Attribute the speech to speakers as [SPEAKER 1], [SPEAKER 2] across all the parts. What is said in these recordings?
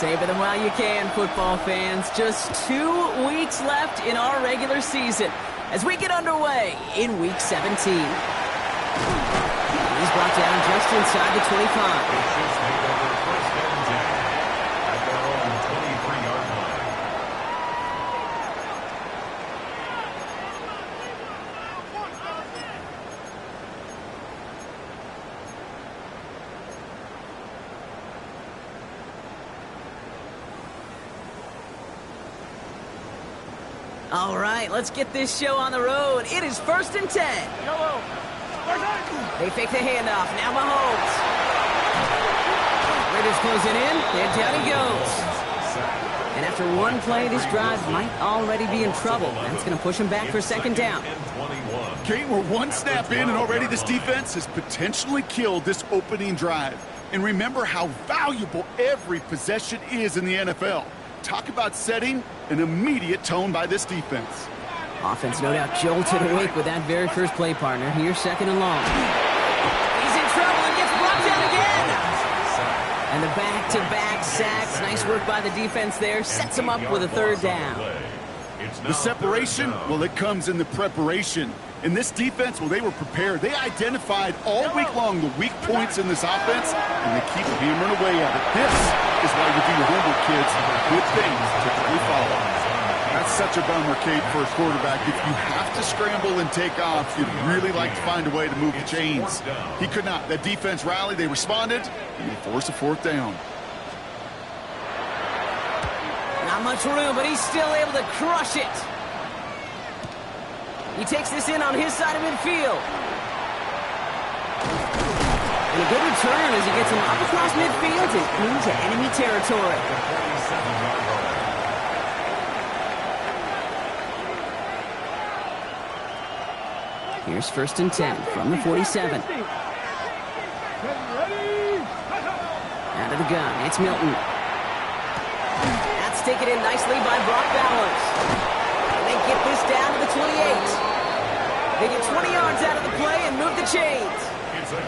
[SPEAKER 1] Savor them while you can, football fans. Just 2 weeks left in our regular season as we get underway in Week 17. He's brought down just inside the 25. All right, let's get this show on the road. It is 1st and 10. They fake the handoff. Now Mahomes. Raiders closing in, and down he goes. And after one play, this drive might already be in trouble. That's going to push him back for 2nd down.
[SPEAKER 2] Kate, we're one snap in, and already this defense has potentially killed this opening drive. And remember how valuable every possession is in the NFL. Talk about setting an immediate tone by this defense.
[SPEAKER 1] Offense no doubt jolted awake with that very first play, partner. Here's 2nd and long. He's in trouble and gets brought down again. And the back-to-back sacks. Nice work by the defense there. Sets him up with a 3rd down.
[SPEAKER 2] The separation, well, it comes in the preparation. In this defense, well, they were prepared. They identified all week long the weak points in this offense, and they keep hammering away at it. This is why you do your homework, kids. Good things typically follow. That's such a bummer, Kate, for a quarterback. If you have to scramble and take off, you'd really like to find a way to move the chains. He could not. That defense rallied, they responded, and they forced a 4th down.
[SPEAKER 1] Not much room, but he's still able to crush it. He takes this in on his side of midfield. And a good return as he gets him up across midfield and into enemy territory. Here's 1st and 10 from the 47. Out of the gun, it's Milton. That's taken in nicely by Brock Bowers. And they get this down to the 28. They get 20 yards out of the play and move the chains.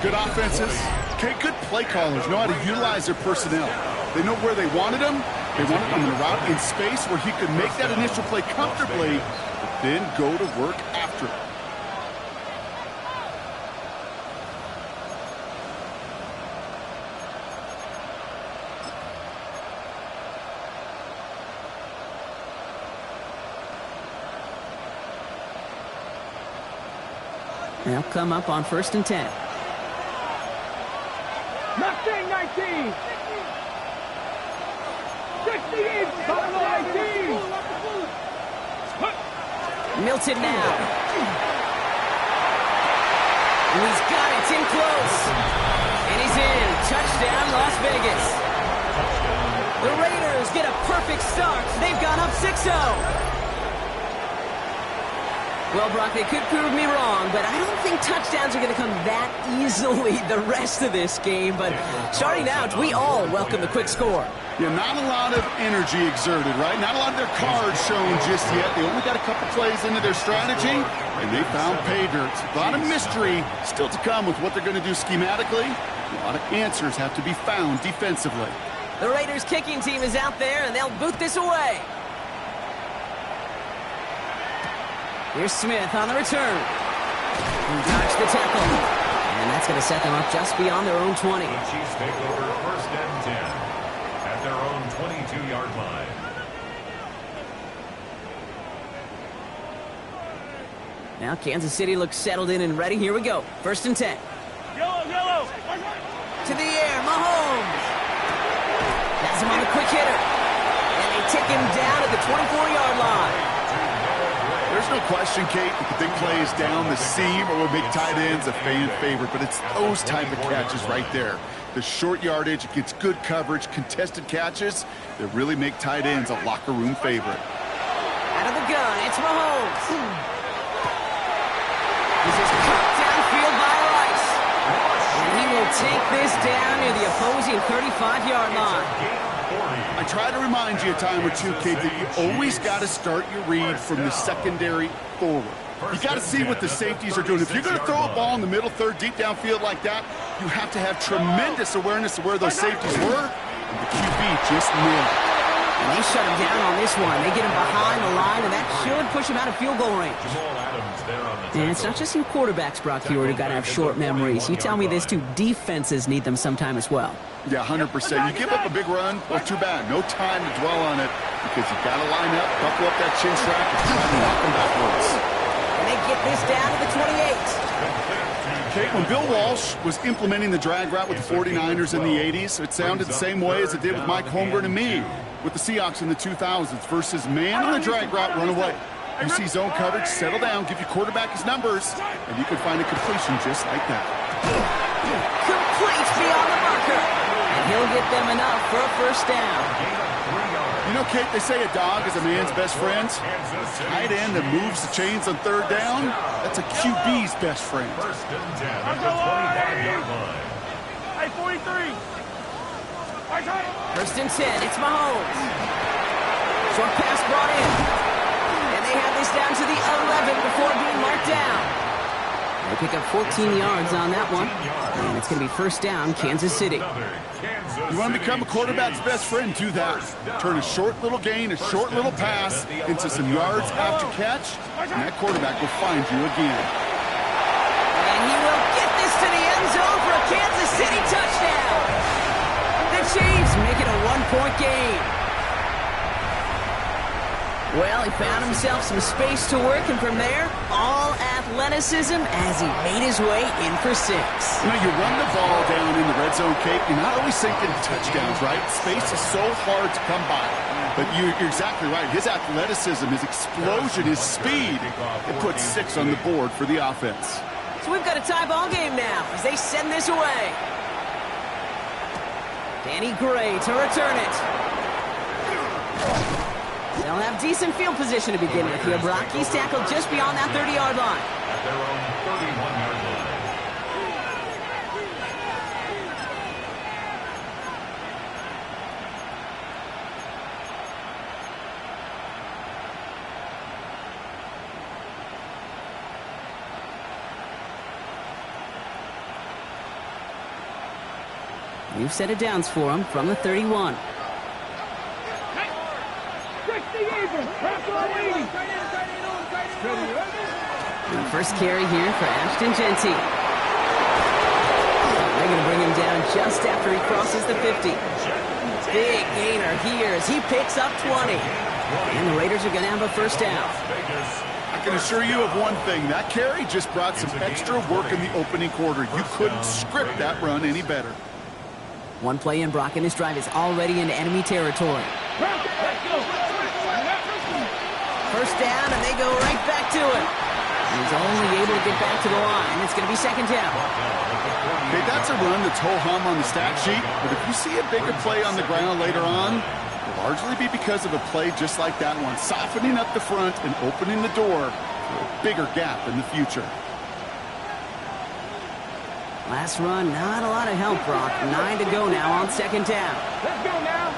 [SPEAKER 2] Good offenses. Okay, good play callers know how to utilize their personnel. They know where they wanted him. They wanted him in a route in space where he could make that initial play comfortably, but then go to work after it.
[SPEAKER 1] They'll come up on 1st and 10.
[SPEAKER 3] Nothing, 19. 68, 19.
[SPEAKER 1] Milton now. And he's got it. It's in close. And he's in. Touchdown, Las Vegas. The Raiders get a perfect start. They've gone up 6-0. Well, Brock, they could prove me wrong, but I don't think touchdowns are going to come that easily the rest of this game. But starting out, we all welcome the quick score.
[SPEAKER 2] Yeah, not a lot of energy exerted, right? Not a lot of their cards shown just yet. They only got a couple plays into their strategy, and they found pay dirt. A lot of mystery still to come with what they're going to do schematically. A lot of answers have to be found defensively.
[SPEAKER 1] The Raiders kicking team is out there, and they'll boot this away. Here's Smith on the return. Dodge the tackle. And that's going to set them up just beyond their own 20.
[SPEAKER 4] Chiefs take over 1st and 10 at their own 22-yard line.
[SPEAKER 1] Now Kansas City looks settled in and ready. Here we go. 1st and 10.
[SPEAKER 3] Yellow.
[SPEAKER 1] To the air, Mahomes. Has him on the quick hitter. And they take him down at the 24-yard line.
[SPEAKER 2] There's no question, Kate, that the big play is down the seam or will make tight ends a fan favorite, but it's those type of catches right there. The short yardage, it gets good coverage, contested catches that really make tight ends a locker room favorite.
[SPEAKER 1] Out of the gun, it's Mahomes. This is cut downfield by Rice. And he will take this down near the opposing 35-yard line.
[SPEAKER 2] I try to remind you a time or two, Kate, that you always got to start your read from the secondary forward. You got to see what the safeties are doing. If you're going to throw a ball in the middle third, deep downfield like that, you have to have tremendous awareness of where those safeties were And the QB just nailed it.
[SPEAKER 1] And they shut him down on this one. They get him behind the line, and that should push him out of field goal range. And it's not just you quarterbacks, Brock Hewitt, who got to have short memories. You tell me this too, defenses need them sometime as well.
[SPEAKER 2] Yeah, 100%. You give up a big run, well, too bad. No time to dwell on it because you got to line up, buckle up that chin strap, and try to knock them backwards.
[SPEAKER 1] And they get this down to the 28.
[SPEAKER 2] Okay, when Bill Walsh was implementing the drag route with the 49ers in the 80s, it sounded the same way as it did with Mike Holmgren and me with the Seahawks in the 2000s versus man on a drag route, run away. You see zone coverage, settle down, give your quarterback his numbers, and you can find a completion just like that.
[SPEAKER 1] Complete beyond the marker. And he'll get them enough for a first down.
[SPEAKER 2] You know, Kate, they say a dog is a man's best friend. Tight end that moves the chains on third down, that's a QB's best friend.
[SPEAKER 4] First and 10 at the 25-yard line.
[SPEAKER 3] Hey, 43.
[SPEAKER 1] First and 10, it's Mahomes. Short pass brought in. And they have this down to the 11 before being marked down. They pick up 14 yards on that one. And it's going to be first down, Kansas City.
[SPEAKER 2] You want to become a quarterback's best friend, do that. Turn a short little gain, a short little pass into some yards after catch, and that quarterback will find you again.
[SPEAKER 1] And he will get this to the end zone for a Kansas City touchdown. The Chiefs make it a one-point game. Well, he found himself some space to work, and from there, all athleticism as he made his way in for 6.
[SPEAKER 2] You know, you run the ball down in the red zone, Kate, you're not always thinking touchdowns, right? Space is so hard to come by. But you're exactly right. His athleticism, his explosion, his speed, it puts 6 on the board for the offense.
[SPEAKER 1] So we've got a tie ball game now as they send this away. Danny Gray to return it. They'll have decent field position to begin with here, Brock. He's tackled just beyond that 30-yard line.
[SPEAKER 4] At their own 31-yard line.
[SPEAKER 1] New set of downs for him from the 31. And first carry here for Ashton Genty. They're going to bring him down just after he crosses the 50. Big gainer here as he picks up 20. And the Raiders are going to have a first down.
[SPEAKER 2] I can assure you of one thing. That carry just brought some extra work in the opening quarter. You couldn't script that run any better.
[SPEAKER 1] One play in, Brock, and this drive is already into enemy territory. First down, and they go right back to it. He's only able to get back to the line. It's going to be second down.
[SPEAKER 2] Okay, that's a run that's ho-hum on the stat sheet, but if you see a bigger play on the ground later on, it'll largely be because of a play just like that one, softening up the front and opening the door for a bigger gap in the future.
[SPEAKER 1] Last run, not a lot of help, Brock. 9 to go now on second down.
[SPEAKER 3] Let's go now.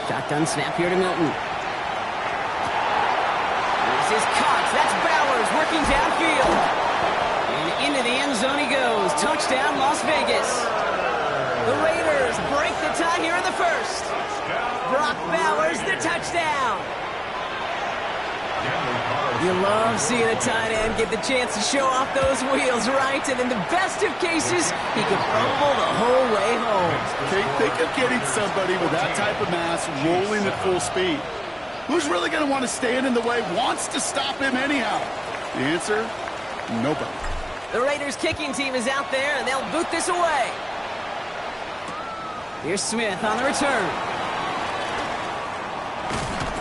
[SPEAKER 1] Shotgun snap here to Milton. This is Cox. That's Bowers working downfield. And into the end zone he goes. Touchdown, Las Vegas. The Raiders break the tie here in the first. Brock Bowers, the touchdown. You love seeing a tight end get the chance to show off those wheels, right? And in the best of cases, he can rumble the whole way home.
[SPEAKER 2] Okay, think of getting somebody with that type of mass rolling at full speed. Who's really going to want to stand in the way, wants to stop him anyhow? The answer, nobody.
[SPEAKER 1] The Raiders kicking team is out there, and they'll boot this away. Here's Smith on the return.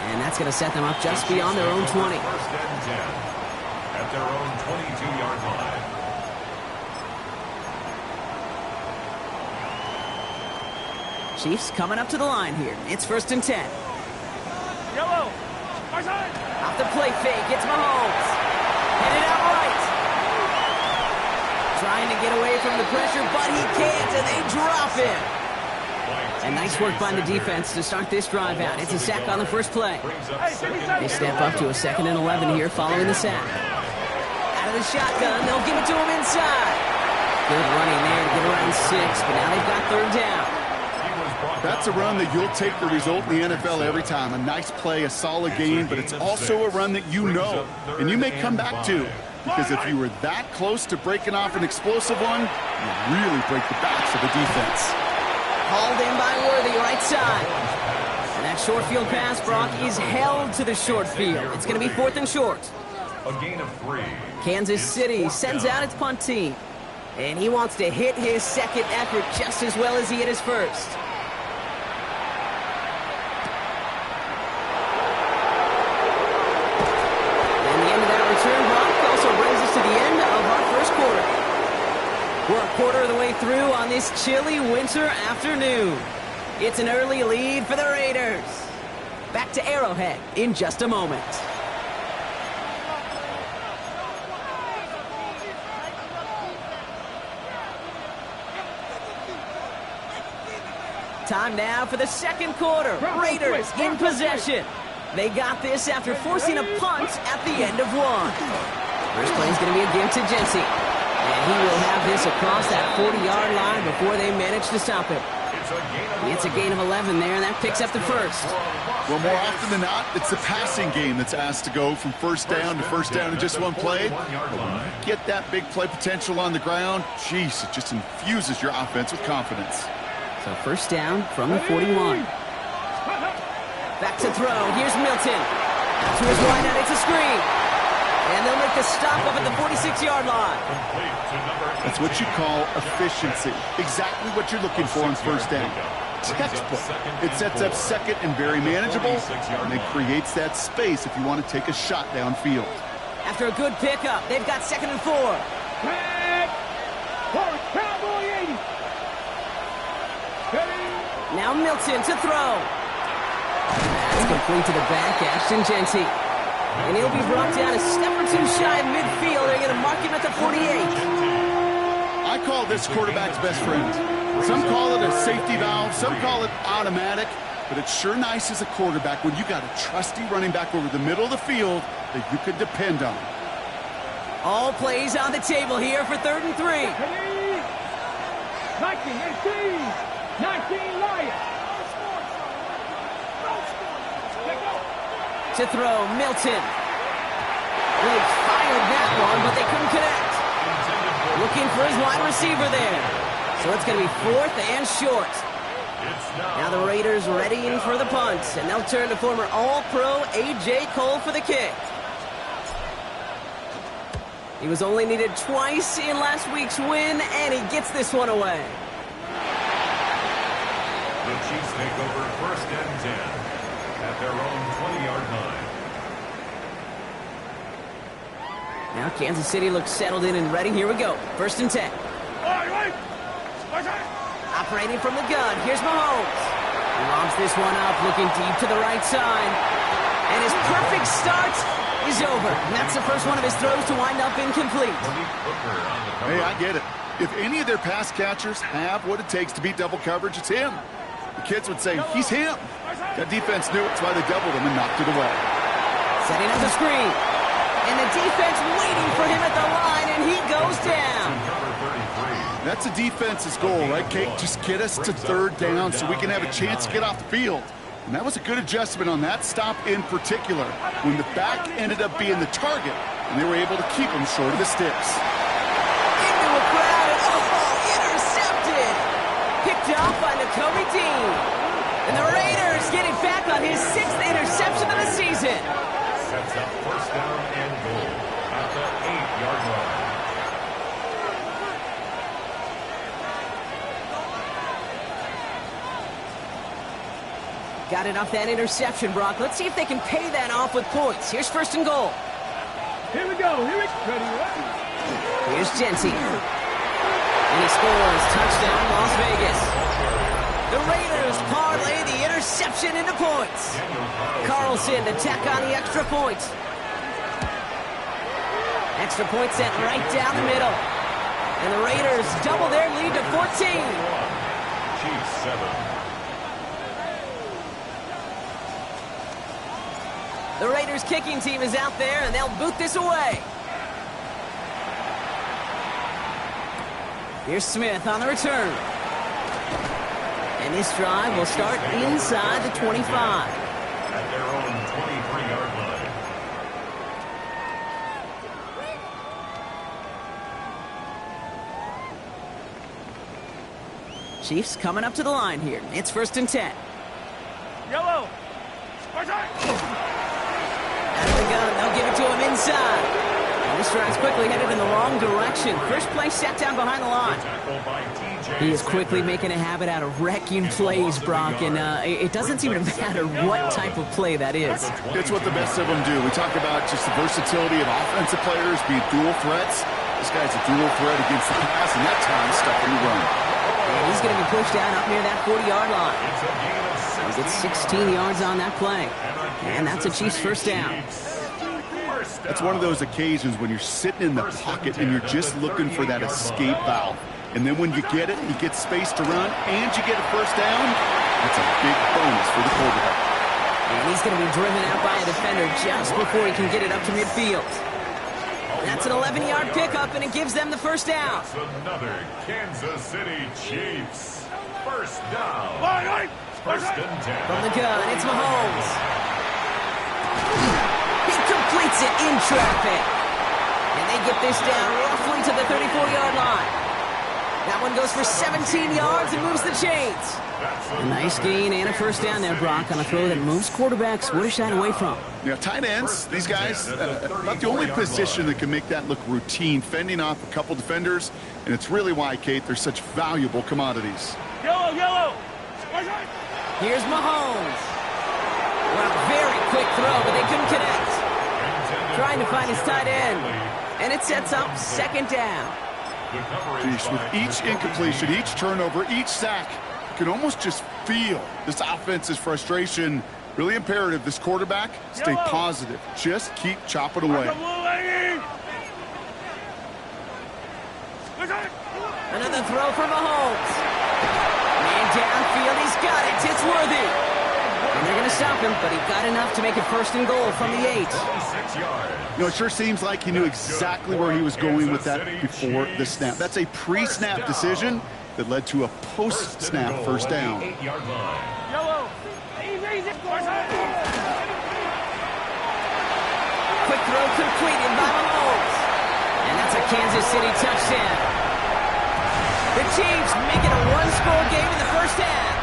[SPEAKER 1] And that's going to set them up just beyond their own 20.
[SPEAKER 4] First and 10 at their own 22-yard line.
[SPEAKER 1] Chiefs coming up to the line here. It's first and 10.
[SPEAKER 3] Yellow.
[SPEAKER 1] Off the play fake, it's Mahomes. Headed out right. Trying to get away from the pressure, but he can't, and they drop him. And nice work by the defense to start this drive out. It's a sack on the first play. They step up to a 2nd and 11 here following the sack. Out of the shotgun, they'll give it to him inside. Good running there to get around 6, but now they've got third down.
[SPEAKER 2] That's a run that you'll take the result in the NFL every time. A nice play, a solid game, but it's also a run that you know, and you may come back to. Because if you were that close to breaking off an explosive one, you really break the backs of the defense.
[SPEAKER 1] Hauled in by Worthy, right side. And that short field pass, Brock, is held to the short field. It's going to be 4th and short.
[SPEAKER 4] A gain of 3.
[SPEAKER 1] Kansas City sends out its punt team. And he wants to hit his second effort just as well as he hit his first. We're a quarter of the way through on this chilly winter afternoon. It's an early lead for the Raiders. Back to Arrowhead in just a moment. Time now for the second quarter. Raiders in possession. They got this after forcing a punt at the end of one. First play is going to be a give to Jency. And he will have this across that 40-yard line before they manage to stop him. It's a gain of 11 there, and that picks up the first.
[SPEAKER 2] Well, more often than not, it's the passing game that's asked to go from first down to first down in just one play. But when you get that big play potential on the ground, geez, it just infuses your offense with confidence.
[SPEAKER 1] So first down from the 41. Back to throw. Here's Milton. Out to his wideout. It's a screen. And they'll make the stop up at the 46-yard line.
[SPEAKER 2] That's what you call efficiency. Exactly what you're looking for on first down. Textbook. It sets up second and very manageable, and it creates that space if you want to take a shot downfield.
[SPEAKER 1] After a good pickup, they've got 2nd and 4. Now Milton to throw. That's complete to the back, Ashton Jency. And he'll be brought down a step or two shy of midfield. They're going to mark him at the 48.
[SPEAKER 2] I call this quarterback's best friend. Some call it a safety valve, some call it automatic, but it's sure nice as a quarterback when you got a trusty running back over the middle of the field that you could depend on.
[SPEAKER 1] All plays on the table here for 3rd and 3.
[SPEAKER 3] 19 Lions.
[SPEAKER 1] To throw, Milton. They fired that one, but they couldn't connect. Looking for his wide receiver there. So it's going to be 4th and short. Now the Raiders readying for the punt, and they'll turn to former All-Pro A.J. Cole for the kick. He was only needed twice in last week's win, and he gets this one away.
[SPEAKER 4] The Chiefs take over 1st and 10 at their own 20-yard line.
[SPEAKER 1] Now Kansas City looks settled in and ready. Here we go. 1st and 10. Operating from the gun. Here's Mahomes. He lobs this one up, looking deep to the right side. And his perfect start is over. And that's the first one of his throws to wind up incomplete.
[SPEAKER 2] Hey, I get it. If any of their pass catchers have what it takes to beat double coverage, it's him. The kids would say, he's him. That defense knew it. That's why they doubled him and knocked it away.
[SPEAKER 1] Setting up the screen. And the defense waiting for him at the line, and he goes down.
[SPEAKER 2] That's a defense's goal, right, Kate? Just get us to 3rd down so we can have a chance to get off the field. And that was a good adjustment on that stop in particular, when the back ended up being the target, and they were able to keep him short of the sticks.
[SPEAKER 1] Into a crowd, and intercepted. Picked off by Nakobe Dean. And the Raiders getting back on his 6th interception of the season.
[SPEAKER 4] Sets up 1st down and goal at the 8-yard line.
[SPEAKER 1] Got it off that interception, Brock. Let's see if they can pay that off with points. Here's 1st and goal.
[SPEAKER 3] Here we go.
[SPEAKER 1] Here's Jency. And he scores. Touchdown, Las Vegas. The Raiders parlay the interception into points. Carlson to tack on the extra point. Extra point sent right down the middle. And the Raiders double their lead to 14.
[SPEAKER 4] Chiefs 7.
[SPEAKER 1] The Raiders kicking team is out there, and they'll boot this away. Here's Smith on the return. And this drive will start inside the 25.
[SPEAKER 4] At their own 23-yard line.
[SPEAKER 1] Chiefs coming up to the line here. It's 1st and 10.
[SPEAKER 3] Yellow.
[SPEAKER 1] Out of the gun, they'll give it to him inside. And this drive's quickly headed in the wrong direction. First play set down behind the line. He is quickly making a habit out of wrecking plays, Brock, and it doesn't seem to matter what type of play that is.
[SPEAKER 2] It's what the best of them do. We talk about just the versatility of offensive players being dual threats. This guy's a dual threat against the pass, and that time stuck in the run.
[SPEAKER 1] And he's going to be pushed down up near that 40-yard line. He gets 16 yards on that play. And that's a Chiefs first down.
[SPEAKER 2] That's one of those occasions when you're sitting in the pocket and you're just looking for that escape valve. And then when you get it, you get space to run, and you get a first down, that's a big bonus for the quarterback.
[SPEAKER 1] And he's going to be driven out by a defender just before he can get it up to midfield. That's an 11-yard pickup, and it gives them the first down.
[SPEAKER 4] It's another Kansas City Chiefs first down. First and 10.
[SPEAKER 1] From the gun, it's Mahomes. He completes it in traffic. And they get this down roughly to the 34-yard line. That one goes for 17 yards and moves the chains. A nice gain and a first down there, Brock, on a throw that moves quarterbacks would have shied away from.
[SPEAKER 2] Yeah, tight ends, these guys, not the only position that can make that look routine, fending off a couple defenders, and it's really why, Kate, they're such valuable commodities.
[SPEAKER 3] Yellow.
[SPEAKER 1] Here's Mahomes. Well, very quick throw, but they couldn't connect. Trying to find his tight end. And it sets up second down.
[SPEAKER 2] Geez, with each incompletion, each turnover, each sack, you can almost just feel this offense's frustration. Really imperative, this quarterback, stay positive. Just keep chopping away.
[SPEAKER 1] Another throw for Mahomes. Man downfield, he's got it. It's worthy. And they're going to stop him, but he got enough to make it 1st and goal from the 8.
[SPEAKER 2] You know, it sure seems like he knew exactly where he was going with that before the snap. That's a pre-snap decision that led to a post-snap first down.
[SPEAKER 3] Yellow.
[SPEAKER 1] Quick throw completed by Mahomes. And that's a Kansas City touchdown. The Chiefs make it a one-score game in the first half.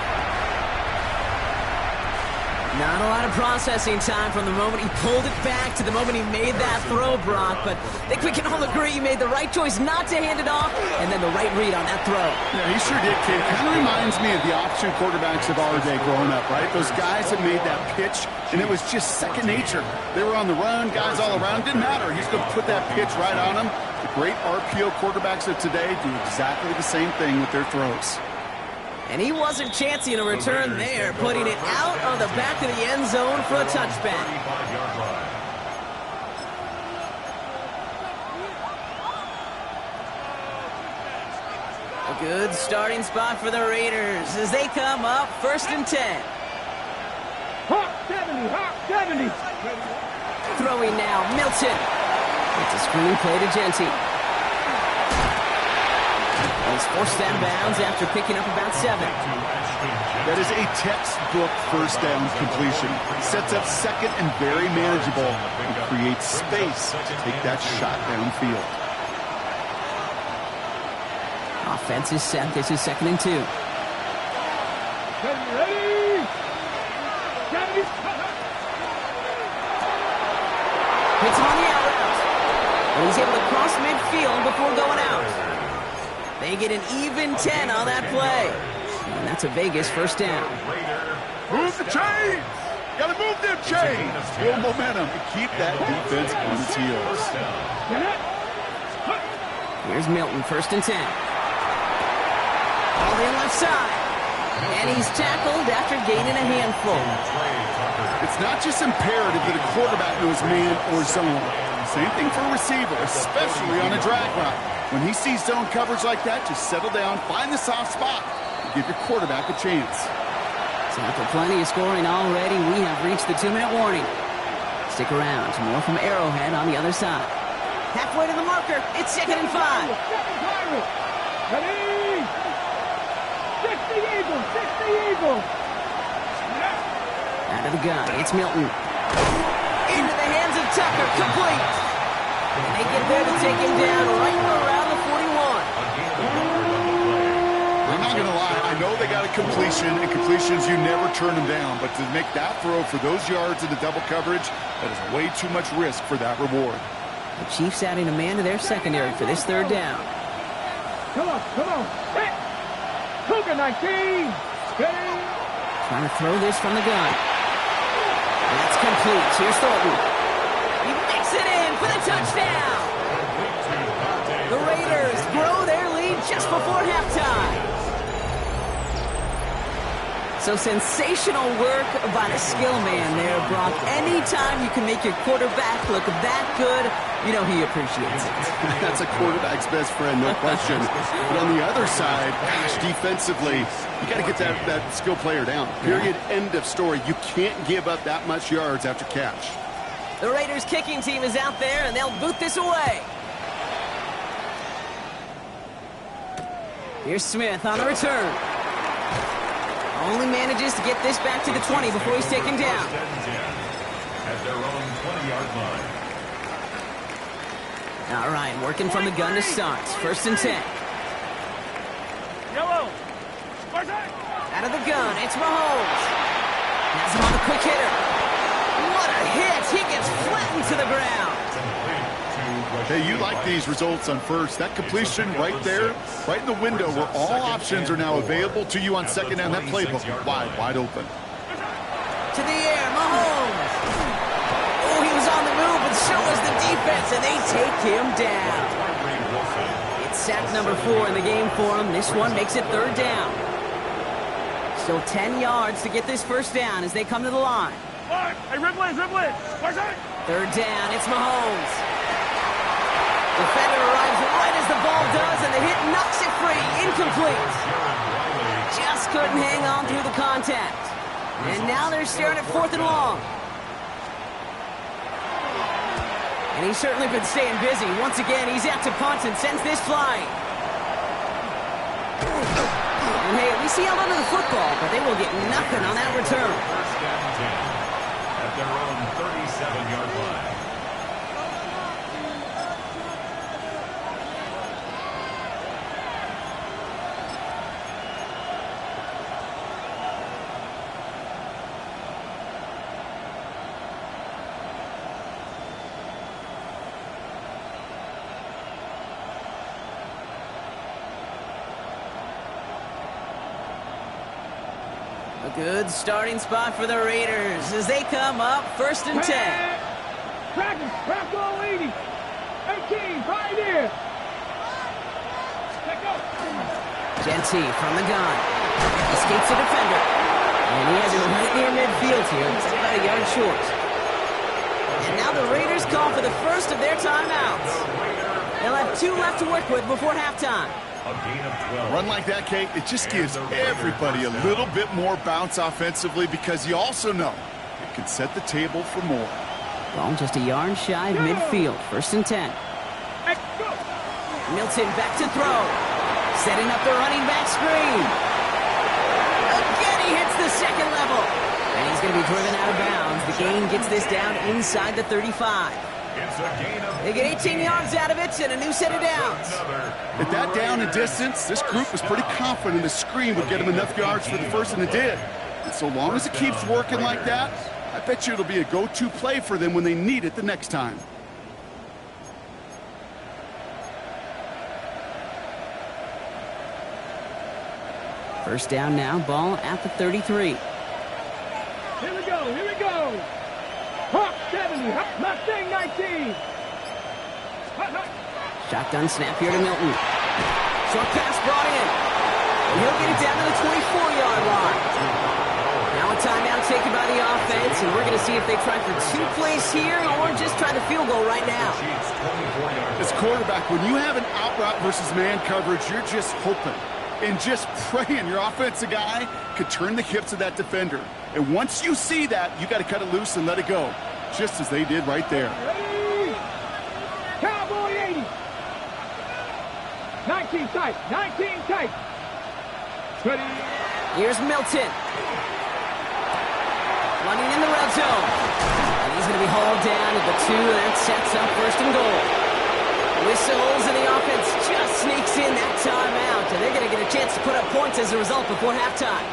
[SPEAKER 1] Not a lot of processing time from the moment he pulled it back to the moment he made that throw, Brock. But I think we can all agree he made the right choice not to hand it off, and then the right read on that throw.
[SPEAKER 2] Yeah, he sure did, Kate. Kind of reminds me of the option quarterbacks of our day growing up, right? Those guys that made that pitch, and it was just second nature. They were on the run, guys all around. Didn't matter. He's going to put that pitch right on them. The great RPO quarterbacks of today do exactly the same thing with their throws.
[SPEAKER 1] And he wasn't chancing a return there, putting it out on the back of the end zone for a touchback. A good starting spot for the Raiders as they come up 1st and 10.
[SPEAKER 3] Hawk 70.
[SPEAKER 1] Throwing now, Milton. It's a screen play to Genty. He's forced out of bounds after picking up about 7.
[SPEAKER 2] That is a textbook first down completion. Sets up second and very manageable and creates space to take that shot downfield.
[SPEAKER 1] Offense is set. This is 2nd and 2.
[SPEAKER 3] Ready.
[SPEAKER 1] Hits him on the out route. And he's able to cross midfield before going out. They get an even 10 on that play. And that's a Vegas first down.
[SPEAKER 2] Move the chains! Gotta move them chains! Build momentum and keep that defense on its heels.
[SPEAKER 1] Here's Milton, 1st and 10. All in left side. And he's tackled after gaining a handful.
[SPEAKER 2] It's not just imperative that a quarterback knows man or zone. Same thing for a receiver, especially on a drag route. When he sees zone coverage like that, just settle down, find the soft spot, and give your quarterback a chance.
[SPEAKER 1] So after plenty of scoring already, we have reached the 2-minute warning. Stick around. More from Arrowhead on the other side. Halfway to the marker. It's 2nd and 5.
[SPEAKER 3] Ready? 60 Eagle, 60 Eagle.
[SPEAKER 1] Out of the gun, it's Milton. Into the hands of Tucker, complete. And they get there to take him down right around the 41.
[SPEAKER 2] I'm not going to lie, I know they got a completion, and completions, you never turn them down. But to make that throw for those yards into double coverage, that is way too much risk for that reward.
[SPEAKER 1] The Chiefs adding a man to their secondary for this third down.
[SPEAKER 3] Come on, come on. Hey. Cougar 19. Ready?
[SPEAKER 1] Trying to throw this from the gun. That's complete. Here's Thornton. He makes it in for the touchdown. The Raiders grow their lead just before halftime. So sensational work by the skill man there, Brock. Anytime you can make your quarterback look that good, you know he appreciates it.
[SPEAKER 2] That's a quarterback's best friend, no question. But on the other side, gosh, defensively, you got to get that skill player down. Period. End of story. You can't give up that much yards after catch.
[SPEAKER 1] The Raiders kicking team is out there, and they'll boot this away. Here's Smith on the return. Only manages to get this back to the 20 before he's taken down.
[SPEAKER 4] At their own 20-yard line.
[SPEAKER 1] All right, working from the gun to start. First and 10.
[SPEAKER 3] Yellow.
[SPEAKER 1] Out of the gun, it's Mahomes. Has him on the quick hitter. What a hit! He gets flattened to the ground.
[SPEAKER 2] Hey, you like these results on first. That completion right there, right in the window where all options are now available to you on second down. That playbook wide open.
[SPEAKER 1] To the air, Mahomes. Oh, he was on the move, but so was the defense, and they take him down. It's sack number 4 in the game for him. This one makes it third down. Still 10 yards to get this first down as they come to the line.
[SPEAKER 3] Hey, Ripley.
[SPEAKER 1] Third down, it's Mahomes. Defender arrives right as the ball does, and the hit knocks it free. Incomplete. Just couldn't hang on through the contact. And now they're staring at 4th and long. And he's certainly been staying busy. Once again, he's out to punt and sends this flying. And hey, at least he held onto the football, but they will get nothing on that return.
[SPEAKER 4] First down 10 at their own 37-yard line.
[SPEAKER 1] A good starting spot for the Raiders as they come up first and 10.
[SPEAKER 3] Practice, Bravo 80. 18, right here. Let go.
[SPEAKER 1] Genty from the gun. Escapes the defender. And he has him right near midfield here. It's about a yard short. And now the Raiders call for the first of their timeouts. They'll have 2 left to work with before halftime.
[SPEAKER 4] A gain of 12.
[SPEAKER 2] A run like that, Kate, it just gives everybody a little bit more bounce offensively because you also know it can set the table for more.
[SPEAKER 1] Ball just a yard shy of midfield. First and 10.
[SPEAKER 3] Hey, go.
[SPEAKER 1] Milton back to throw. Setting up the running back screen. Again, he hits the second level. And he's going to be driven out of bounds. The gain gets this down inside the 35.
[SPEAKER 4] It's a gain of
[SPEAKER 1] They get 18 yards out of it and a new set of downs.
[SPEAKER 2] At that down and distance, this group was pretty confident the screen would get them enough yards for the first, and it did. And so long as it keeps working like that, I bet you it'll be a go-to play for them when they need it the next time.
[SPEAKER 1] First down now, ball at the 33.
[SPEAKER 3] Here we go. Hawk 70, Mustang 19.
[SPEAKER 1] Shotgun snap here to Milton. Short pass brought in. And he'll get it down to the 24-yard line. Now a timeout taken by the offense, and we're going to see if they try for 2 plays here or just try the field goal right now.
[SPEAKER 2] As quarterback, when you have an out route versus man coverage, you're just hoping and just praying your offensive guy could turn the hips of that defender. And once you see that, you got to cut it loose and let it go, just as they did right there.
[SPEAKER 3] Ready? Cowboy 80. 19 tight. 19 tight. Ready.
[SPEAKER 1] Here's Milton. Running in the red zone. And he's going to be hauled down at the 2, and that sets up 1st and goal. Whistles, and the offense just sneaks in that timeout, and they're going to get a chance to put up points as a result before halftime.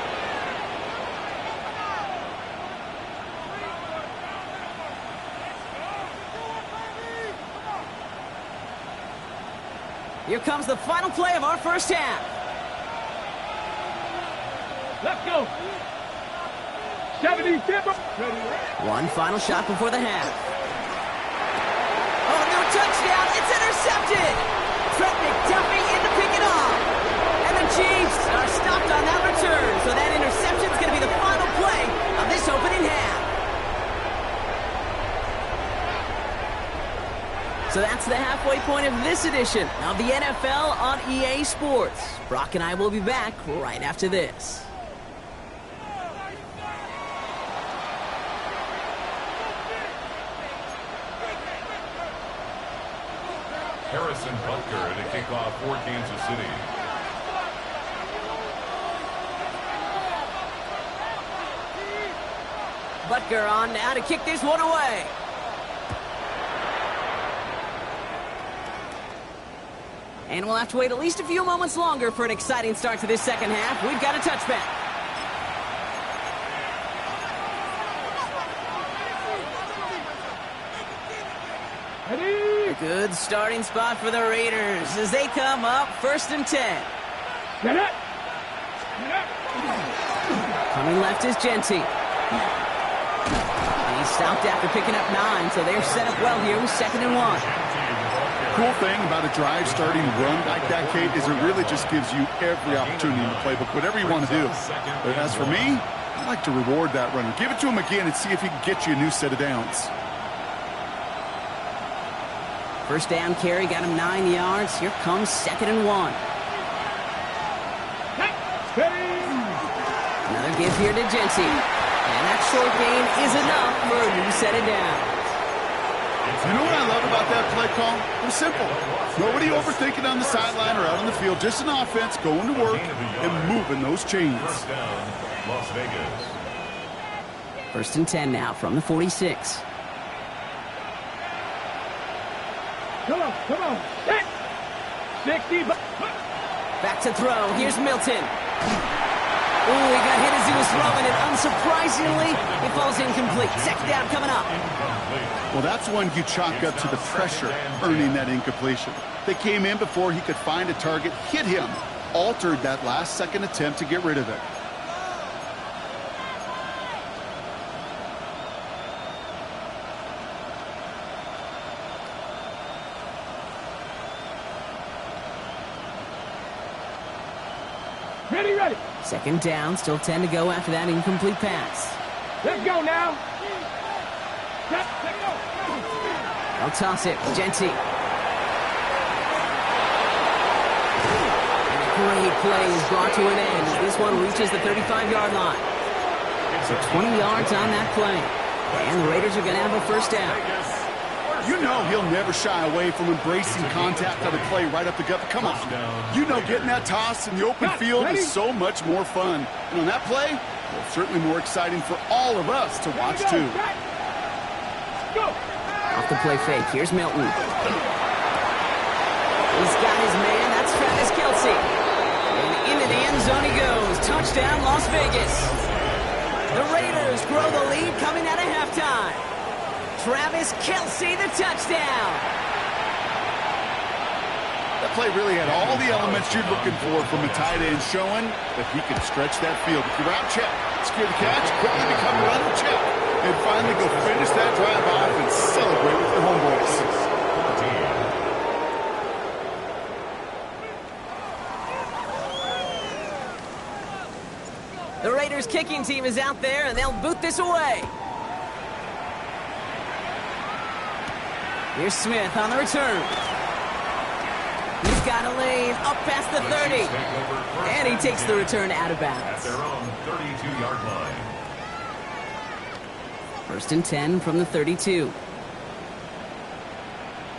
[SPEAKER 1] Here comes the final play of our first half.
[SPEAKER 3] Let's go. 70 Timber.
[SPEAKER 1] One final shot before the half. Oh, no touchdown. It's intercepted. Trent McDuffie in to pick it off. And the Chiefs are stopped on that return. So that interception is going to be the final play of this opening half. So that's the halfway point of this edition of the NFL on EA Sports. Brock and I will be back right after this.
[SPEAKER 4] Harrison Butker to kick off for Kansas City.
[SPEAKER 1] Butker on now to kick this one away. And we'll have to wait at least a few moments longer for an exciting start to this second half. We've got a touchback. A good starting spot for the Raiders as they come up 1st and 10.
[SPEAKER 3] Get it.
[SPEAKER 1] Coming left is Genty. And he's stopped after picking up 9, so they're set up well here with 2nd and 1.
[SPEAKER 2] Cool thing about a drive starting run like that, Kate, is it really just gives you every opportunity in the playbook, whatever you want to do. But as for me, I like to reward that runner. Give it to him again and see if he can get you a new set of downs.
[SPEAKER 1] First down carry got him 9 yards. Here comes 2nd and 1. Another give here to Genty. And that short gain is enough for a new set of downs.
[SPEAKER 2] You know what I love about that play call? It was simple. Nobody overthinking on the sideline or out on the field. Just an offense going to work and moving those chains.
[SPEAKER 4] First down, Las Vegas.
[SPEAKER 1] 1st and 10 now from the 46.
[SPEAKER 3] Come on. 60.
[SPEAKER 1] Back to throw. Here's Milton. Ooh, he got hit as he was throwing it. Unsurprisingly, it falls incomplete. 2nd down coming up.
[SPEAKER 2] Well, that's when you chalk up to the pressure earning that incompletion. They came in before he could find a target, hit him, altered that last-second attempt to get rid of it.
[SPEAKER 3] Ready.
[SPEAKER 1] 2nd down, still 10 to go after that incomplete pass.
[SPEAKER 3] Let's go now.
[SPEAKER 1] They'll toss it. Genty. And a great play is brought to an end as this one reaches the 35-yard line. So 20 yards on that play. And the Raiders are going to have a first down.
[SPEAKER 2] You know he'll never shy away from embracing contact on the play right up the gut. Come on. You know getting that toss in the open field is so much more fun. And on that play, well, certainly more exciting for all of us to watch, too.
[SPEAKER 1] Off the play fake. Here's Milton. He's got his man. That's Travis Kelce. And into the end zone he goes. Touchdown, Las Vegas. The Raiders grow the lead coming out of halftime. Travis Kelce, the touchdown.
[SPEAKER 2] That play really had all the elements you're looking for from a tight end, showing that he can stretch that field. If you're out, check. Secure the catch, quickly become a runner, check. And finally go finish that drive off and celebrate with your homeboys.
[SPEAKER 1] The Raiders kicking team is out there, and they'll boot this away. Here's Smith on the return. He's got a lane up past the 30. And he takes the return out of bounds.
[SPEAKER 4] At their own 32-yard line.
[SPEAKER 1] 1st and 10 from the 32.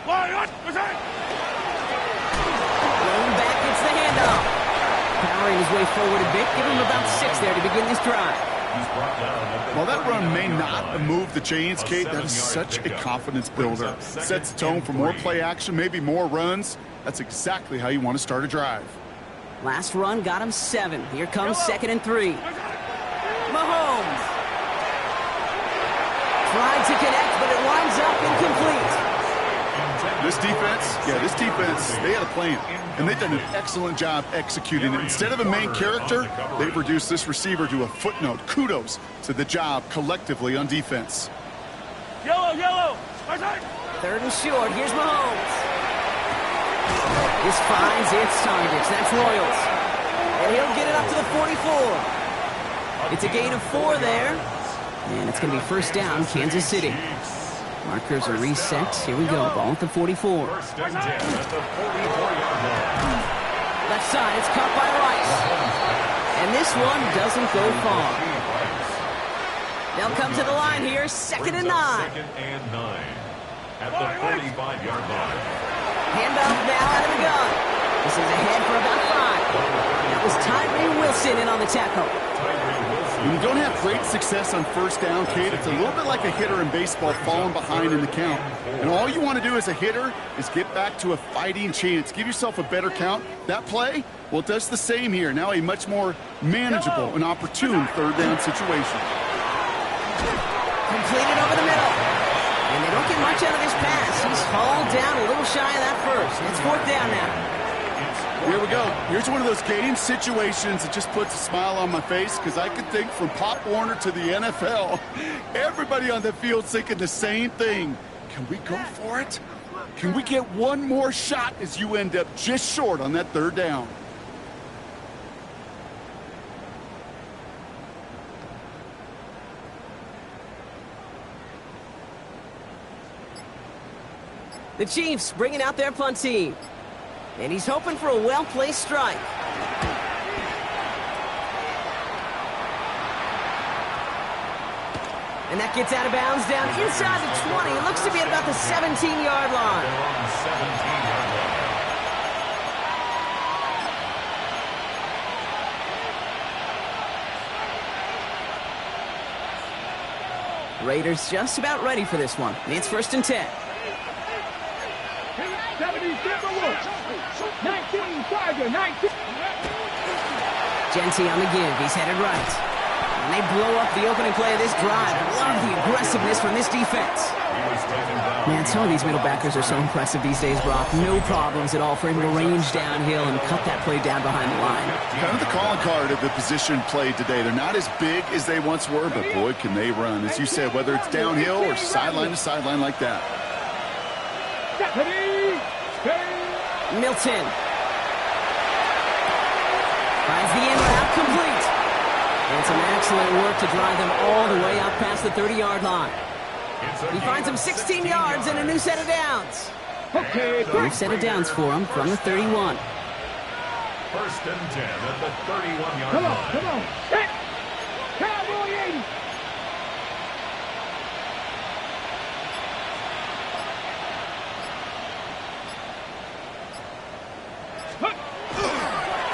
[SPEAKER 1] Thrown back way forward a bit. Give him about 6 there to begin this drive.
[SPEAKER 2] While that run may not have moved the chains, Kate, that is such a confidence builder. Sets the tone for more play action, maybe more runs. That's exactly how you want to start a drive.
[SPEAKER 1] Last run got him 7. Here comes 2nd and 3. Mahomes. Tried to connect, but it winds up incomplete.
[SPEAKER 2] This defense, they had a plan, and they've done an excellent job executing it. Instead of a main character, they've reduced this receiver to a footnote. Kudos to the job collectively on defense.
[SPEAKER 3] Yellow.
[SPEAKER 1] 3rd and short. Here's Mahomes. This finds its targets. That's Royals. And he'll get it up to the 44. It's a gain of 4 there. And it's going to be first down, Kansas City. Markers are reset. Here we go. Ball at the 44.
[SPEAKER 4] First and 10 at the 44-yard line.
[SPEAKER 1] Left side. It's caught by Rice. And this one doesn't go far. They'll come to the line here. 2nd and 9.
[SPEAKER 4] 2nd and 9 at the 45-yard line.
[SPEAKER 1] Handoff now out of the gun. This is ahead for about 5. That was Tyree Wilson in on the tackle.
[SPEAKER 2] When you don't have great success on first down, Kate, it's a little bit like a hitter in baseball falling behind in the count. And all you want to do as a hitter is get back to a fighting chance. Give yourself a better count. That play, well, it does the same here. Now a much more manageable and opportune 3rd down situation.
[SPEAKER 1] Completed over the middle. And they don't get much out of this pass. He's hauled down a little shy of that first. It's 4th down now.
[SPEAKER 2] Here we go. Here's one of those game situations that just puts a smile on my face because I can think from Pop Warner to the NFL. Everybody on the field's thinking the same thing. Can we go for it? Can we get one more shot as you end up just short on that 3rd down?
[SPEAKER 1] The Chiefs bringing out their punt team. And he's hoping for a well-placed strike. And that gets out of bounds down inside the 20. It looks to be at about the 17-yard line. Raiders just about ready for this one. It's 1st and 10.
[SPEAKER 3] 19, Tiger, 19.
[SPEAKER 1] Genty on the give. He's headed right. And they blow up the opening play of this drive. Love the aggressiveness from this defense. Man, some of these middle backers are so impressive these days, Brock. No problems at all for him to range downhill and cut that play down behind the line.
[SPEAKER 2] Kind of the calling card of the position played today. They're not as big as they once were, but boy, can they run. As you said, whether it's downhill or sideline to sideline like that.
[SPEAKER 1] Milton. Finds the in route complete. And some excellent work to drive them all the way out past the 30-yard line. He finds him 16 yards and a new set of downs.
[SPEAKER 3] Okay,
[SPEAKER 1] New set of downs for him from the 31.
[SPEAKER 4] 1st and 10 at the 31-yard
[SPEAKER 3] come
[SPEAKER 4] line.
[SPEAKER 3] on. Hey, Cowboy 80.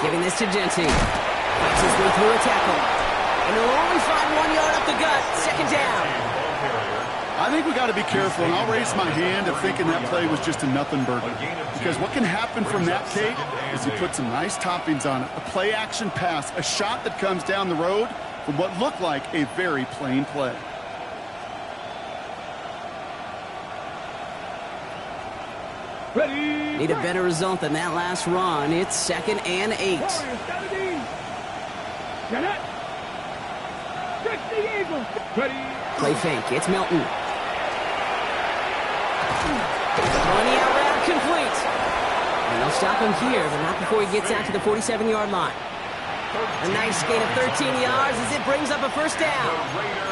[SPEAKER 1] Giving this to Genty. Fights his way through a tackle. And he'll only find 1 yard up the gut. 2nd down.
[SPEAKER 2] I think we got to be careful, and I'll raise my hand of thinking that play was just a nothing burger. Because what can happen from that, Kate, is he put some nice toppings on it. A play-action pass, a shot that comes down the road from what looked like a very plain play.
[SPEAKER 3] Ready.
[SPEAKER 1] Need a better result than that last run. It's 2nd and 8.
[SPEAKER 3] Get it. Catch the Eagles. Ready.
[SPEAKER 1] Play fake. It's Milton. Throwing the out route complete. And they'll stop him here, but not before he gets out to the 47-yard line. A nice gain of 13 yards as it brings up a first down.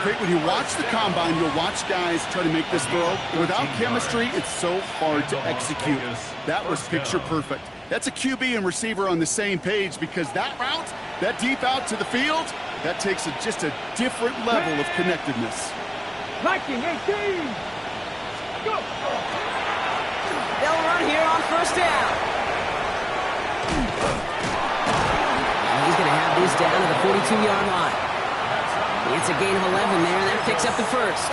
[SPEAKER 2] Kate, when you watch the combine, you'll watch guys try to make this throw. Without chemistry, it's so hard to execute. That was picture perfect. That's a QB and receiver on the same page because that route, that deep out to the field, that takes just a different level of connectedness.
[SPEAKER 3] Viking 18. Go.
[SPEAKER 1] They'll run here on first down. And he's going to have this down to the 42-yard line. It's a gain of 11 there, and that picks up the first.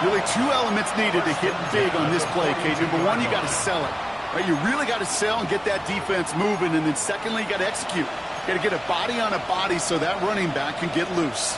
[SPEAKER 2] Really, two elements needed to hit big on this play, Kate. Number one, you got to sell it. Right? You really got to sell and get that defense moving. And then secondly, you got to execute. You got to get a body on a body so that running back can get loose.